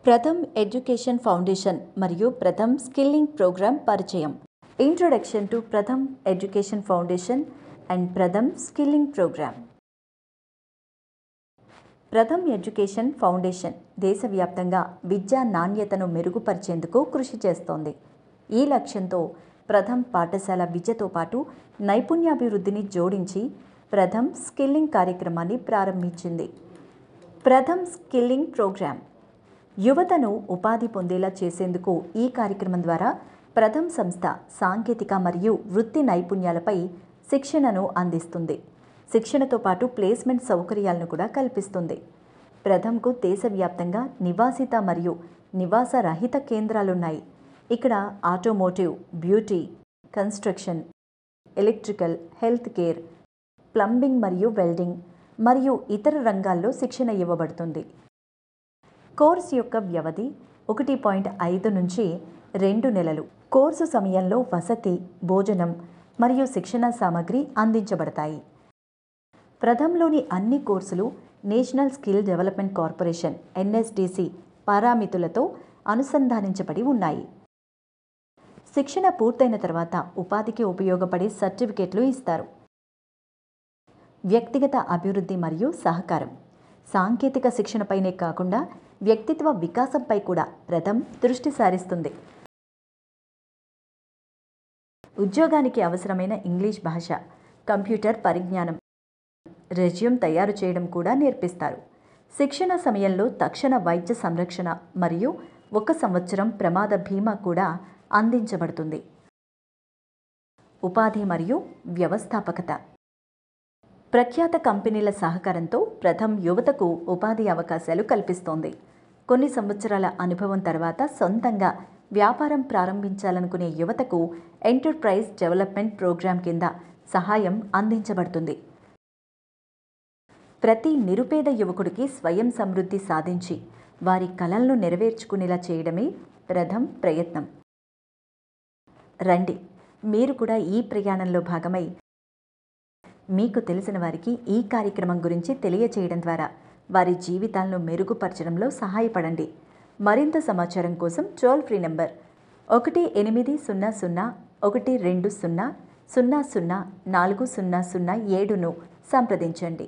Pratham education foundation మరియు Pratham skilling program పరిచయం. Introduction to Pratham education foundation and Pratham skilling program. Pratham education foundation దేశవ్యాప్తంగా విద్యా నాణ్యతను మెరుగుపరిచేందుకు కృషి చేస్తోంది. ఈ లక్ష్యంతో ప్రథమ్ పాఠశాల విద్యతో పాటు నైపుణ్యాభివృద్ధిని జోడించి ప్రథమ్ స్కిల్లింగ్ కార్యక్రమాన్ని ప్రారంభించింది. ప్రథమ్ స్కిల్లింగ్ ప్రోగ్రామ్ యువతను ఉపాధి పొందేలా చేసేందుకు ఈ కార్యక్రమం ద్వారా ప్రథమ్ సంస్థ సాంకేతిక మరియు వృత్తి నైపుణ్యాలపై శిక్షణను అందిస్తుంది. శిక్షణతో పాటు ప్లేస్మెంట్ సౌకర్యాలను కూడా కల్పిస్తుంది. ప్రథమ్కు దేశవ్యాప్తంగా నివాసిత మరియు నివాస రహిత కేంద్రాలున్నాయి. ఇక్కడ automotive, beauty, construction, electrical, health care, plumbing మరియు వెల్డింగ్ మరియు ఇతర రంగాల్లో శిక్షణ ఇవ్వబడుతుంది. కోర్సు యొక్క వ్యవధి 1.5 నుంచి 2 నెలలు. కోర్సు సమయంలో వసతి, భోజనం మరియు శిక్షణ సామగ్రి అందించబడతాయి. ప్రథమ్లోని అన్ని కోర్సులు national skill development corporation (NSDC) పారామితులతో అనుసంధానించబడి ఉన్నాయి. శిక్షణ పూర్తయిన తర్వాత ఉపాధికి ఉపయోగపడే సర్టిఫికెట్లు ఇస్తారు. వ్యక్తిగత అభివృద్ధి మరియు సహకారం. సాంకేతిక శిక్షణపైనే కాకుండా వ్యక్తిత్వ వికాసంపై కూడా ప్రథమ్ దృష్టి సారిస్తుంది. ఉద్యోగానికి అవసరమైన ఇంగ్లీష్ భాష, కంప్యూటర్ పరిజ్ఞానం, రెజ్యూమ్ తయారు చేయడం కూడా నేర్పిస్తారు. శిక్షణ సమయంలో తక్షణ వైద్య సంరక్షణ మరియు 1 సంవత్సరం ప్రమాద బీమా కూడా అందించబడుతుంది. ఉపాధి మరియు వ్యవస్థాపకత. ప్రఖ్యాత కంపెనీల సహకారంతో ప్రథమ్ యువతకు ఉపాధి అవకాశాలు కల్పిస్తోంది. కొన్ని సంవత్సరాల అనుభవం తర్వాత సొంతంగా వ్యాపారం ప్రారంభించాలనుకునే యువతకు ఎంటర్ప్రైజ్ డెవలప్మెంట్ ప్రోగ్రామ్ కింద సహాయం అందించబడుతుంది. ప్రతి నిరుపేద యువకుడికి స్వయం సమృద్ధి సాధించి వారి కలలను నెరవేర్చుకునేలా చేయడమే ప్రథమ్ ప్రయత్నం. రండి, మీరు కూడా ఈ ప్రయాణంలో భాగమై మీకు తెలిసిన వారికి ఈ కార్యక్రమం గురించి తెలియచేయడం ద్వారా వారి జీవితాలను మెరుగుపరచడంలో సహాయపడండి. మరింత సమాచారం కోసం టోల్ ఫ్రీ నంబర్ 1800 120 00 400 7ను సంప్రదించండి.